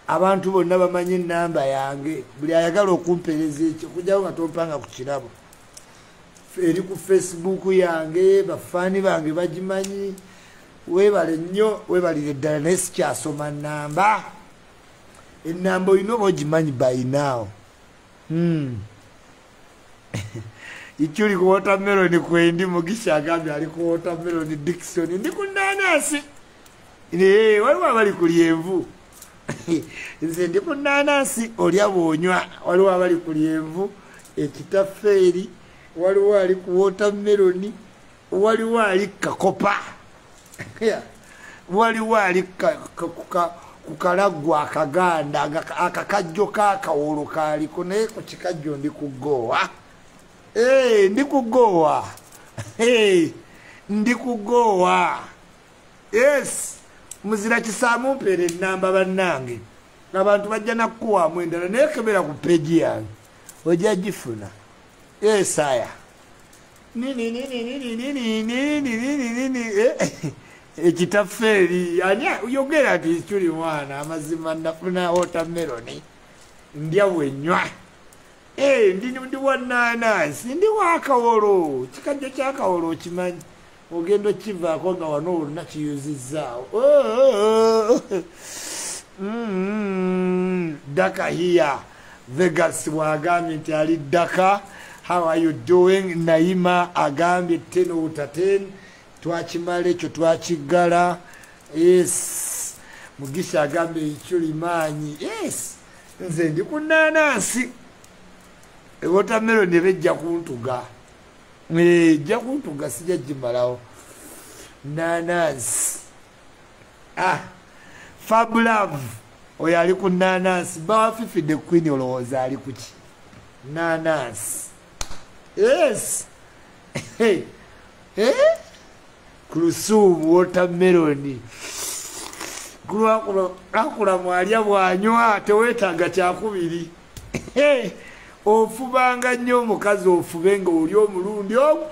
abantu bonna bamanyi namba yange buli ayagala okumpereza ekyo kujjawo nga tompanga ku kirabo eri ku Facebook yange bafani bange bagimanyi webale nnyo webalire ddala naye sikyasoma namba enamba olina oba ogimanyi by now Iculi ku watermelon kwendi Mugisha agambye ali ku watermelon Dickson ndi ku nanasi waliwo abali ku lyenvu nze ndi ku nanasi olya bwonywa waliwo abali ku lyenvu ekitafeeri waliwo ali ku watermelon waliwo ali kakopa waliwo ali kukalagwa akaganda akakajjo kakawolo kaliko naye ku kikajjo ndi kugowa ndi kugowa ndi kugowa yes muzira kisaamu mpere namba bannange abantu bajja nakkuwaamu endala naye kebera ku peji yange ojja gifuna aya ekitafeeri ani yogera ati Iculi mwana amazima nafuna watermelon ndya bwenywa ndi wa nanasi ndi wa kawolo kikajjo kya kawolo okimanyi ogenda okivaako nga wano oluna kiyuzizzaawo Daka here Vegas wagambye nti ali Daka how are you doing Naima agambye 10 out of 10 twakimala ekyo twakigala yes Mugisha agambye Iculi maanyi yes nze ndi ku nanasi watermelon nebejja kuntuga ejja kuntuga sijja gimalawo nanasi Fab Love oyo ali ku nanasi bawafifidde Queen olowooza ali kuki nanasi yes Kulusumu watermelon akula mwalya bwanywa teweetaaga kyakubiri ofubanga nnyo omukazi ofube nga oli omulundi ogwo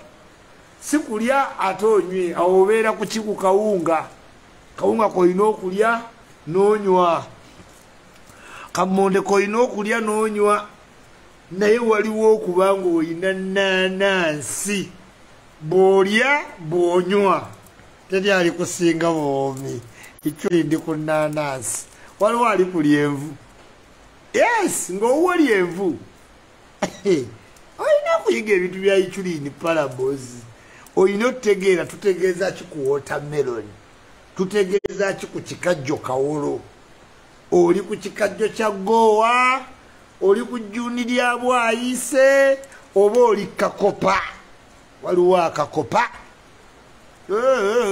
si kulya ate onywe awo obeera ku kiku kawunga koyina okulya n'onywa kamonde koyina okulya n'onywa naye waliwo okuba nga oyina nanansi bw'olya bw'onywa teryali kusinga bwomi. Iculi ndi ku nnanansi, waliwo ali ku lyenvu. Yes, ng'owuwa lyenvu. Olina okuyiga ebintu bya Iculi ni parables. Olina okutegeera tutegeeza ki ku watermelon, tutegeeza ki ku kikajjo kawolo, oli ku kikajjo kya goowa, oli ku jjuuni lya bwayise, oba oli kakopa. Waliwo akakopa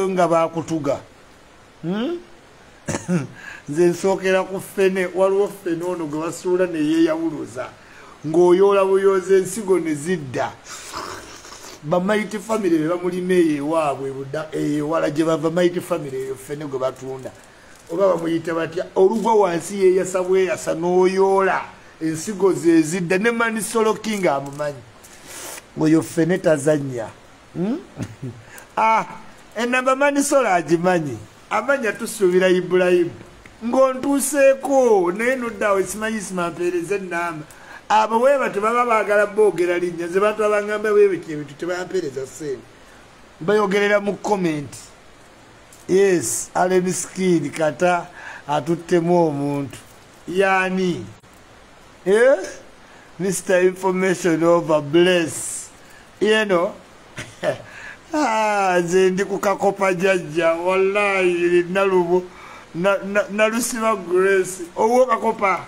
nga bakutuga. Nze nsookera ku ffene, waliwo ffene ono gwe basuula ne yeeyawuluza ng'oyoola buyooza ensigo ne zidda. Bamaiti family be bamulima ewaabwe ewala gye bava Maiti family eyo ffene gwe batunda, oba bamuyita batya, olugwa wansi yeeyasa bweyasa n'oyoola ensigo ze zidda. Ne Manisolo King amumanyi oyo ffene tazannya. Enamba Manisolo agimanyi, amanya tusuubira Ibulayimu ng'ontuuseeko naye noddaawo simanyi simampeereza ennamba. Abo bwe tebaba baagala boogera linnya, ze bantu abangamba bwebityo ebintu tebampeereza ssente, bayogerera mu comment. Yes, Allen Skin kata atuttemu omuntu yaani. Mr. Information over bless, you know. Nze ndi ku kakopa Jajja, wallahi nalubo nalusiba Grace owo kakopa.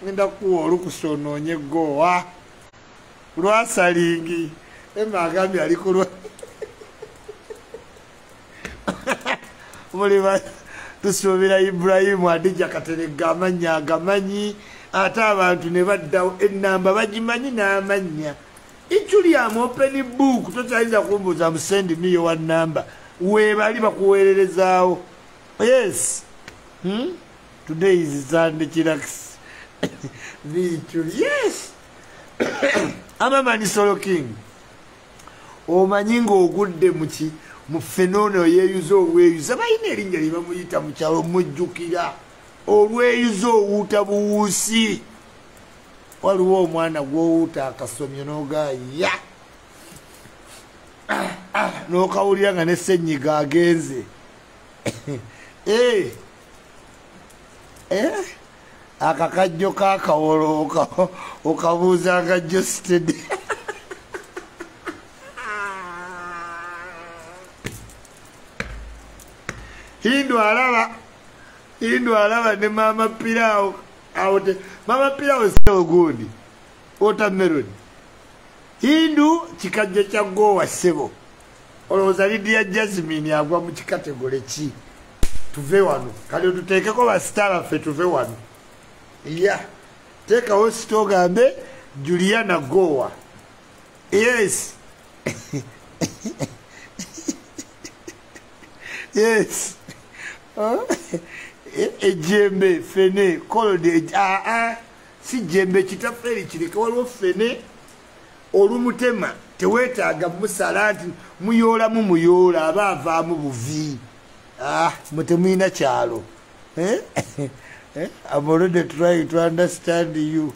Ngenda kuwa olukusonoonye goowa lwasalingi Emma agambye ali kulwa. Muliba tusuubira Ibrahimu Adija Katerega amannya agamanyi, ate abantu ne baddawo ennamba bagimanyi n'amannya. Iculi am open book, tokyayinza kumbuuza musendi miyo wa namba, weebali bakuweererezaawo. Yes. Today is Sunday chillax. Yes. Ama Manisolo King. Omanyi ng'ogudde mu fenono yeeyuza obweyuza, balina erinnya lye bamuyita mu kyalo mujjukira, olweyuza owuuta buwuusi. Waliwo omwana gw'owuuta akasomyo n'ogaaya n'okawulira nga ne ssenyiga agenze. Akakajjo kaakawolo okabuuza akajjo sitede. Hindu alaba ne Mama Pilau awote. Mama Pilau sebo gundi watermelon. Hindu kikajjo kya goowa sebo. Olowooza Lydia Jasmine agwa mu kikategole ki? Tuve wano kale tuteekeko basitala ffe tuve wano. Teekawo sito gambe Juliana Gowa. Yes. Yes. Ejembe fene kolode si jembe kitaferi kireke waliwo fene olumutema teweetaaga musala nti muyoola aba avaamu buvi. Mutemuyina kyalo. I'm already trying to understand you.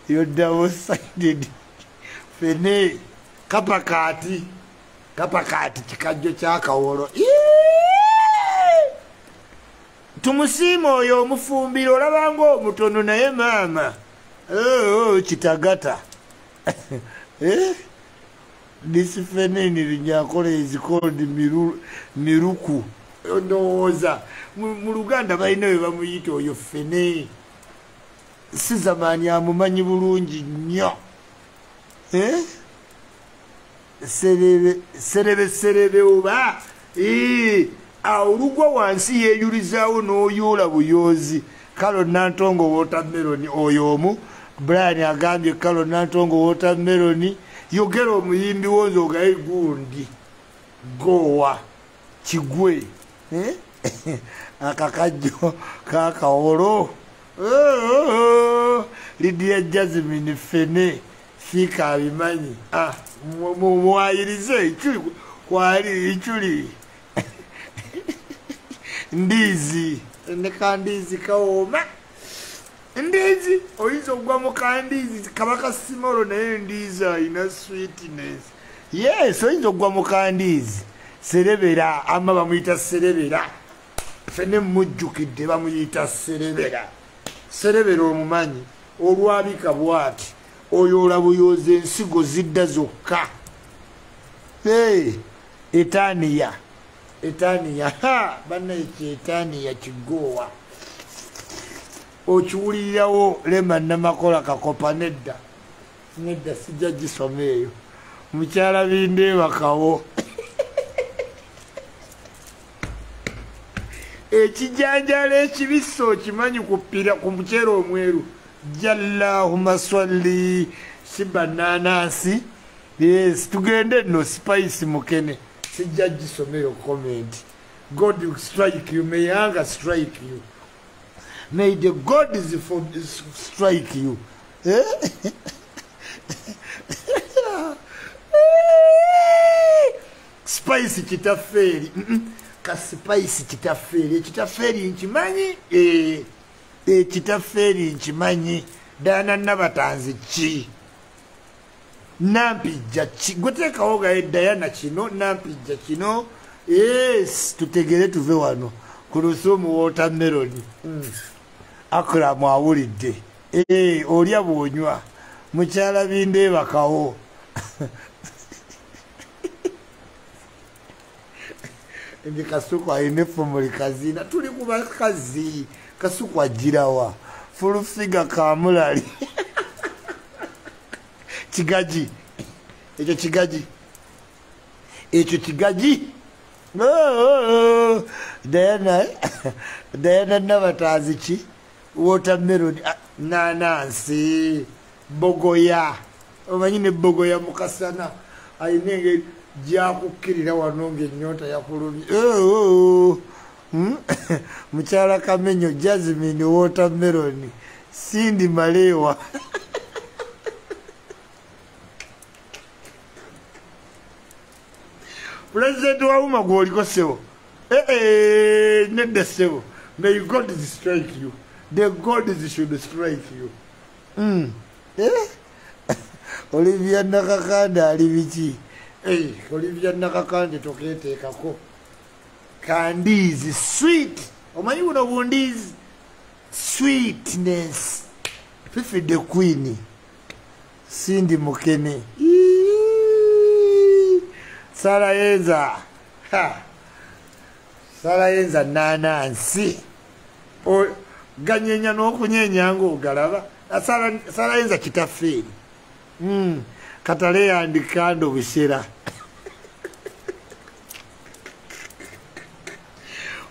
You're double-sided. Fene kapakati kikajjo kyakawolo. Tumusiima oyo omufumbiro, olabanga omutono naye maama kitagata. This fene nyakola is called miruku. Ndowooza mu Luganda balina we bamuyita oyo fene. Sizamaani amumanyi bulungi nnyo. Serebe oba olugwa wansi yeeyulizaawo n'oyoola buyoozi. Kalo Nantongo watermelon oyo omu. Brian agambye Kalo Nantongo watermelon. Yogera omuyimbi wonzo ogaye gundi goowa kigwe. Akakajjo kaakawolo. Lydia Jasmine fene fiika abimanyi. Muwayirize Iculi kwali Iculi. Ndizi ne kandizi kawooma. Ndizi oyinza okugwa mu kandizi kabaka simolo naye ndizi ayina sweetness. yes oyinza okugwa mu kandiizi serebera ama bamuyita serebera fene mujjukidde bamuyita serebera serebera omumanyi olwabika bwati oyo olabuyoza ensigo zidda zokka etaniya bannayeki etaniya kigoowa okiwulirirawo lema namakola kakopa nedda sijja gisoma eyo mukyala bindeebakawo ekijanjala ekibisi okimanyi kupira ku muceere omweru jallahuma swalli Sheebah nanansi yes tugende nno spice mukene sijja gisomero comment God will strike you, may anger strike you, may the God strike you. Spice kitaferi ka spice kitaferi nkimanyi kitaferi nkimanyi dana nabatanzi ki nampijja ki gweteekawo gaye Diana kino nampijja kino yes tutegere tuve wano ku lusuumu watermelon Akramu awulidde olya bwonywa mukyala bindeebakawo ndi kasuku ayina effumu likazina tuli ku bakazi kasuku agirawa fulufiga kamulali kigaji ekyo kigaji Diana nabatazi ki watermelon nanansi bogoya omanyi ne bogoya mukasana ayina engeri gyakukirira wano ng'ennyota yakulumye mukyala kamenyo Jasmine watermelon Sindi Malewa President Wauma gwoliko sebo nedda sebo may God strike you, the gods should strike you. Olivia Nakakanda ali biki Olivia Nakakande toketeekako candies sweet omanyi buno bundizi sweetness Fifi the Queen Sindi Mukene Sarayenza Sarayenza nanansi o ganyenya n'okunyenya ng'ogalaba Sarayenza kitafeeri katale yandikando busera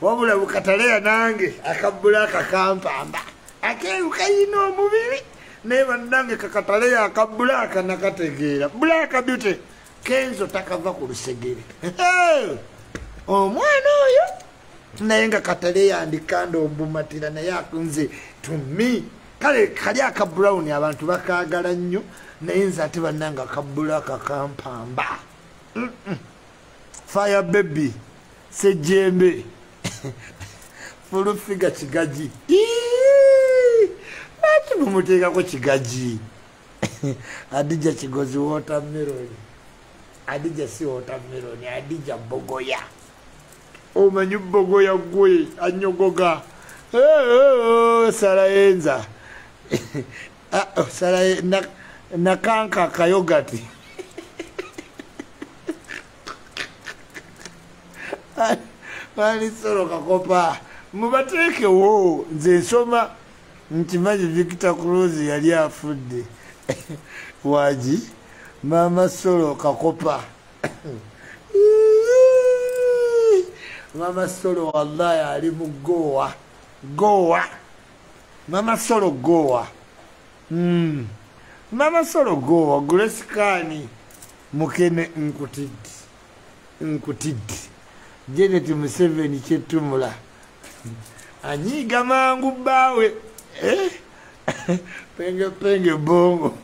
wabula bukatale nange akabbula akakampamba akeyukayina omubiri naye bannange kakatale akabbula akanakategeera bulaka beauty kenzo takava ku lusegere omwana oyo naye nga katale yandikando obumatira naye akunze tumi kale kali akabulawuni abantu bakagala nnyo naye nze ate bannanga akabbula akakampamba fire baby sejjembe fulufiga kigaji lwaki mumuteekako kigaji Adija kigozi watermelon Adija si watermelon Adija bogoya omanyi bogoya gwe anyogoga Sarayenza nakanka kayogati Wali solo kakopa mubateekewo nze nsoma nkimanyi Victor Cruz yali afudde waji mama solo kakopa mama solo wallahi ali mu goa mama solo goa mama solo goa Guleskani Mukene nkutidi Janet Museveni chetumula anyiga mangu bawe penge bongo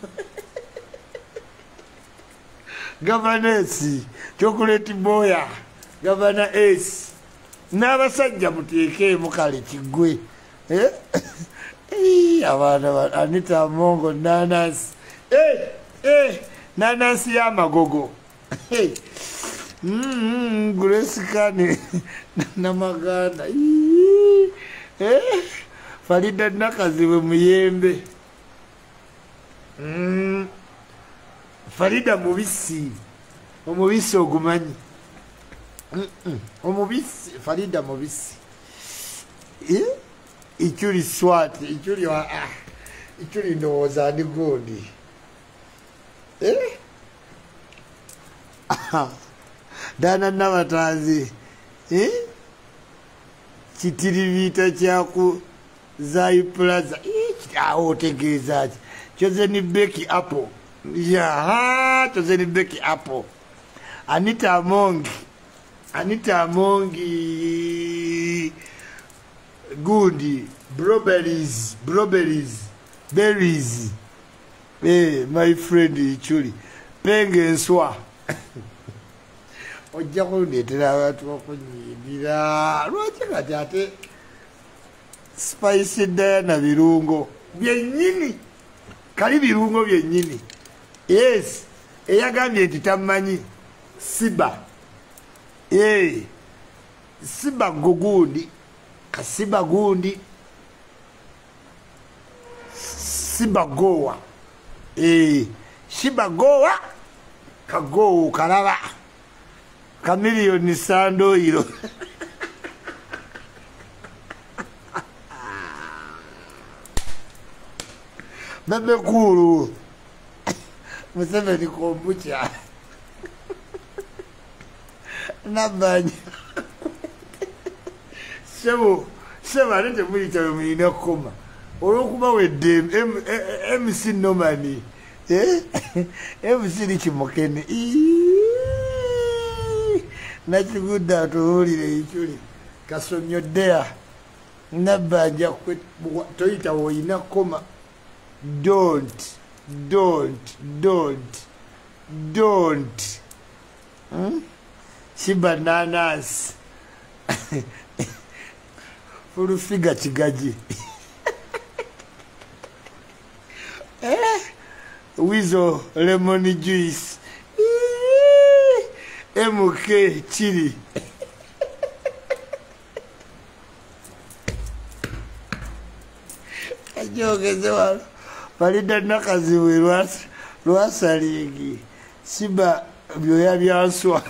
Governance chocolate boya Governor S n'abasajja muteeke mukale kigwe abana Anita Mongo nanasi nanasi y'amagogo Gulesikane namaganda Farida nakaziwe muyembe Farida mubisi omubisi ogumanyi omubisi Farida mubisi Iculi swati Iculi ndowooza ndi gundi Dana nabatanzi kitiribita kyaku Zai Plaza awo otegeeza ki kyoze ni Becky Apple kyoze ni Becky Apple Anita Amongi Gundi Berries my friend Iculi Penge nswa ojja kundeetera abantu bakunyimbira lwaki kati ate spice Diana birungo byennyini kali birungo byennyini yes eyagambye nti tamumanyi Sheebah Sheebah gundi kasiba gundi Sheebah gowa Sheebah gowa kagowo kalaba kamiliyoni sando ilo Bebe kuru Museveni kombucha Nabanya Sebo alete mwita mwina koma Olokuba wedde MC Nomani MC ni kimokene Nakiguda tuwulire Iculi kasomyo dea Nabanja toyita woyina koma Don't Sheebah nanas Fulu figa chigaji Wizo lemon juice MK chili Ajogeze wano Farida nakaziwe lwasaligi Sheebah byoya byanswa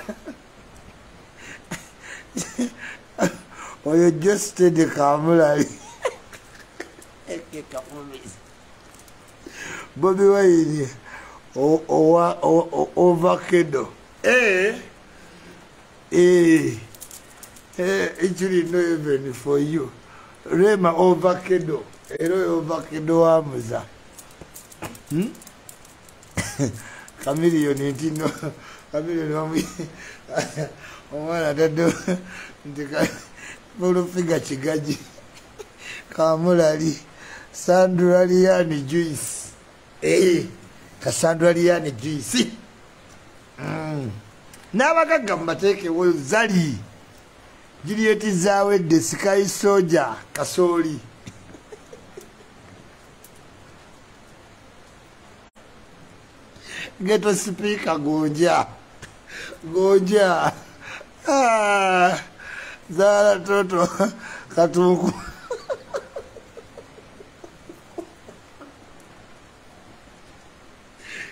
Oyo just the kamulali Bobby Wine Ovacado Iculi no even for you Rema ovacado Ero ovacado wamuza Chameleone ntino Chameleone wamu Omwana tado Ndika Bolo figa chigaji Kamulali Sandra Liani juice Cassandra Liani juice Nabagaga mbateke wo zali Juliet zawe de Sky Soldier Kasoli Geto speaker Gonja Zara toto Katuku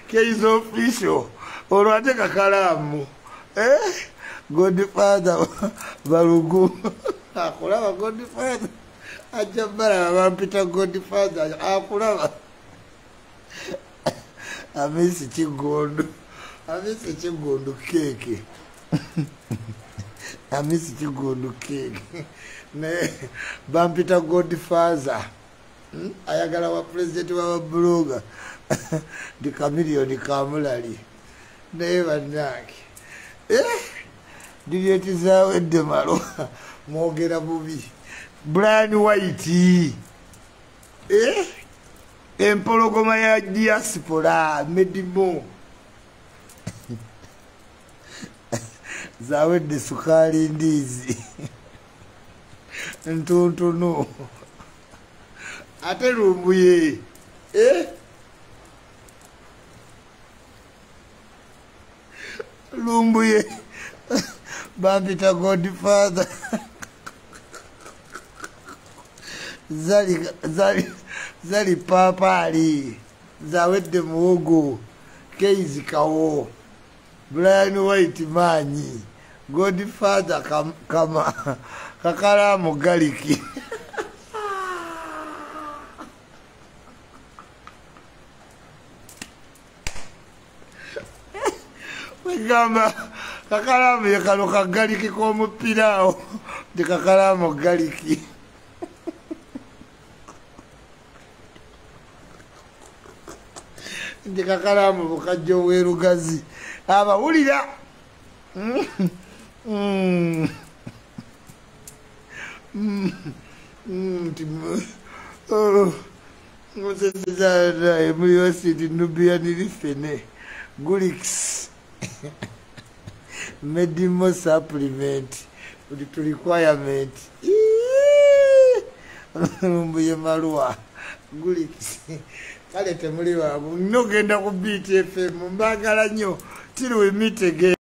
Case official Orwate kakalamu Godfather Barugu Akulaba Godfather Ajabara Vampita Godfather Akulaba Amisi chigondo keke Amisi chigondo keke Ne Vampita Godfather Ayagala wa president wa bloga Di Chameleone kamulali Neva naki Juliet zawe demalo Mwogera bubi Brian White Empologoma ya diaspora Medimo Zawe de sukari ndizi Ntuntuno Ate rumbuye lumbuye bampita Godfather zali papali zawedde muwogo keizikawo Brian White manyi Godfather kama kakalamu galiki wegamba kakalamu yekalo kagaliki k'omupiraawo ndi kakalamu galiki ndi kakalamu bukajja obwerugazi abawulira Emuliyositi nubiyanirifene Gulix medical supplement to requirement lumbuye malwa Gulix kale temuli wabu nogenda ku BTFM mbagala nnyo till we meet again.